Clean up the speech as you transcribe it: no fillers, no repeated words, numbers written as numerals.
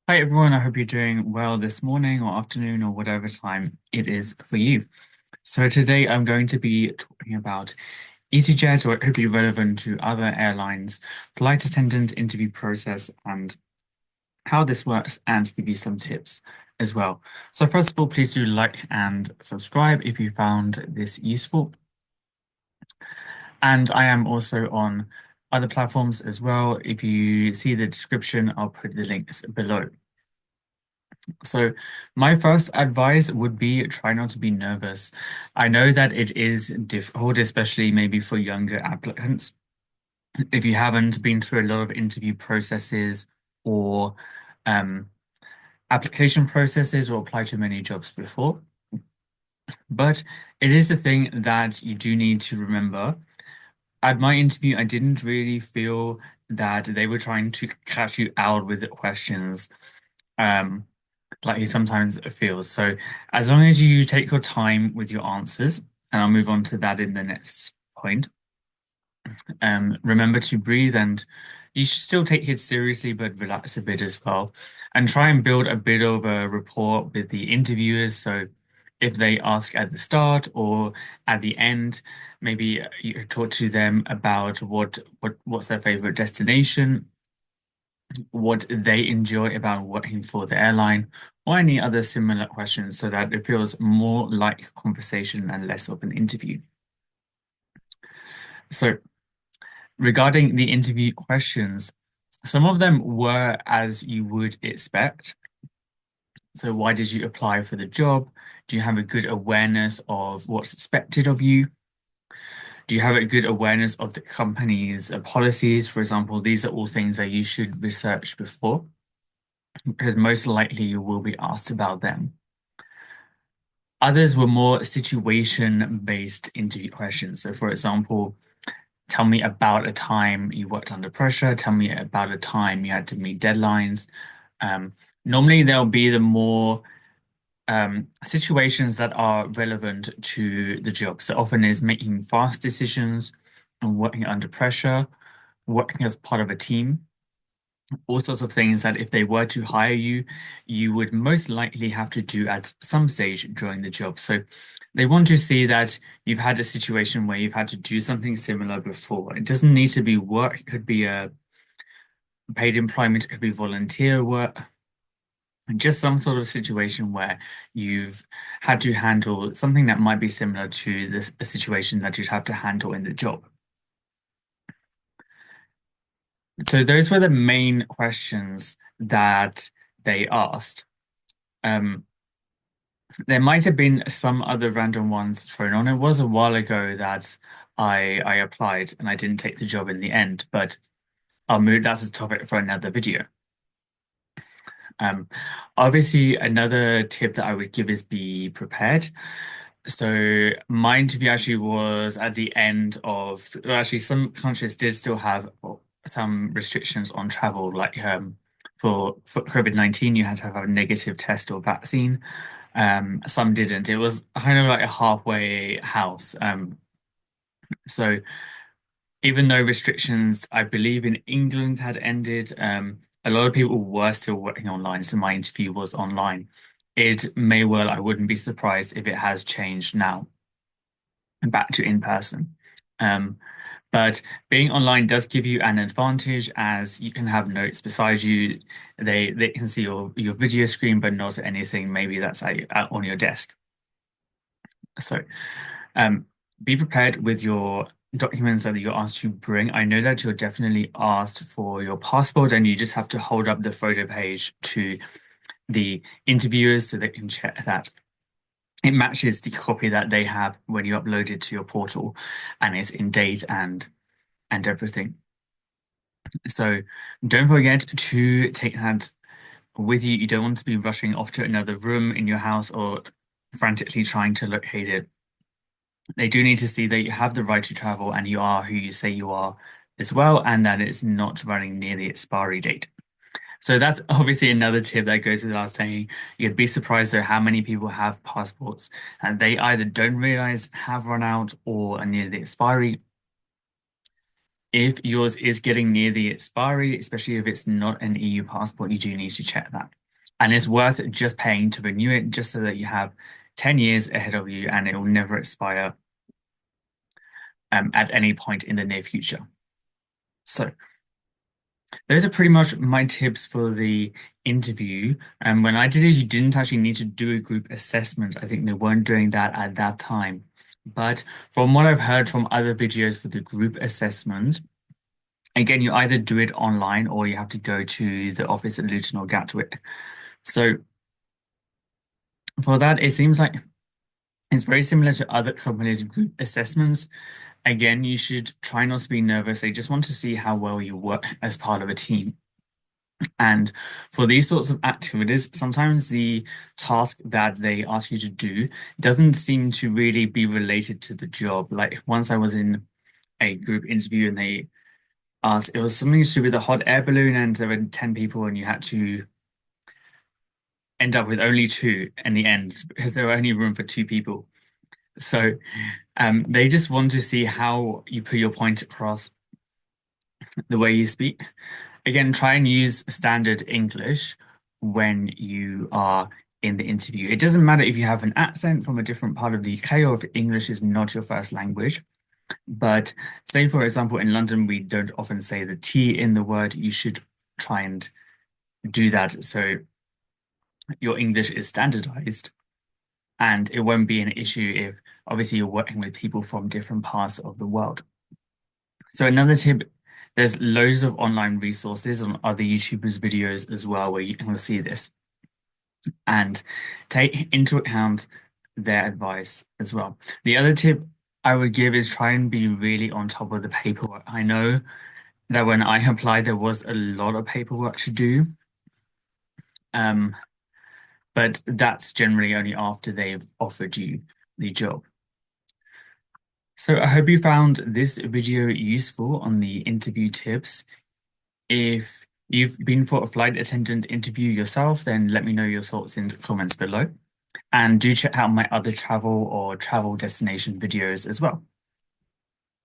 Hi everyone, I hope you're doing well this morning or afternoon or whatever time it is for you. So today I'm going to be talking about EasyJet, or it could be relevant to other airlines, flight attendant interview process and how this works, and give you some tips as well. So first of all, please do like and subscribe if you found this useful. And I am also on other platforms as well. If you see the description, I'll put the links below. So, my first advice would be try not to be nervous. I know that it is difficult, especially maybe for younger applicants. If you haven't been through a lot of interview processes or um, application processes or applied to many jobs before. But it is the thing that you do need to remember. At my interview, I didn't really feel that they were trying to catch you out with the questions. Um, like he sometimes feels. So as long as you take your time with your answers, and I'll move on to that in the next point, remember to breathe, and you should still take it seriously, but relax a bit as well. And try and build a bit of a rapport with the interviewers. So if they ask at the start or at the end, maybe you talk to them about what's their favorite destination, what they enjoy about working for the airline, or any other similar questions so that it feels more like conversation and less of an interview. So, regarding the interview questions, some of them were as you would expect. So, why did you apply for the job? Do you have a good awareness of what's expected of you? Do you have a good awareness of the company's policies? For example, these are all things that you should research before, because most likely you will be asked about them. Others were more situation-based interview questions. So, for example, tell me about a time you worked under pressure. Tell me about a time you had to meet deadlines. Um, Normally, there'll be the more situations that are relevant to the job. So often is making fast decisions and working under pressure, working as part of a team, all sorts of things that if they were to hire you, you would most likely have to do at some stage during the job. So they want to see that you've had a situation where you've had to do something similar before. It doesn't need to be work, it could be a paid employment, it could be volunteer work, just some sort of situation where you've had to handle something that might be similar to this a situation that you'd have to handle in the job. So those were the main questions that they asked. Um, there might have been some other random ones thrown on. It was a while ago that I applied and I didn't take the job in the end, but I'll move. That's a topic for another video. Um, Obviously, another tip that I would give is be prepared. So my interview actually was at the end of, well, actually some countries did still have some restrictions on travel, like for COVID-19, you had to have a negative test or vaccine. Some didn't. It was kind of like a halfway house. So even though restrictions, I believe in England had ended, a lot of people were still working online. So my interview was online. It may well, I wouldn't be surprised if it has changed now back to in person. Um, but being online does give you an advantage as you can have notes beside you. They can see your video screen, but not anything maybe that's on your desk. So um, be prepared with your documents that you're asked to bring. I know that you're definitely asked for your passport, and you just have to hold up the photo page to the interviewers so they can check that it matches the copy that they have when you upload it to your portal and it's in date and everything. So don't forget to take that with you. You don't want to be rushing off to another room in your house or frantically trying to locate it. They do need to see that you have the right to travel and you are who you say you are as well, and that it's not running near the expiry date. So that's obviously another tip that goes without saying. You'd be surprised at how many people have passports and they either don't realize have run out or are near the expiry. If yours is getting near the expiry, especially if it's not an EU passport, you do need to check that. And it's worth just paying to renew it just so that you have 10 years ahead of you and it will never expire at any point in the near future. So those are pretty much my tips for the interview. And when I did it, you didn't actually need to do a group assessment. I think they weren't doing that at that time. But from what I've heard from other videos for the group assessment, again, you either do it online or you have to go to the office at Luton or Gatwick. So for that, it seems like it's very similar to other companies' group assessments. Again, you should try not to be nervous. They just want to see how well you work as part of a team. And for these sorts of activities, sometimes the task that they ask you to do doesn't seem to really be related to the job. Like once I was in a group interview and they asked, it was something to do with a hot air balloon, and there were 10 people, and you had to end up with only two in the end because there were only room for two people. So they just want to see how you put your point across, the way you speak. Again, try and use standard English when you are in the interview. It doesn't matter if you have an accent from a different part of the UK or if English is not your first language. But say, for example, in London, we don't often say the T in the word. You should try and do that so your English is standardized and it won't be an issue if obviously you're working with people from different parts of the world. So another tip, there's loads of online resources on other YouTubers' videos as well where you can see this and take into account their advice as well. The other tip I would give is try and be really on top of the paperwork. I know that when I applied, there was a lot of paperwork to do. Um, but that's generally only after they've offered you the job. So I hope you found this video useful on the interview tips. If you've been for a flight attendant interview yourself, then let me know your thoughts in the comments below. And do check out my other travel or travel destination videos as well.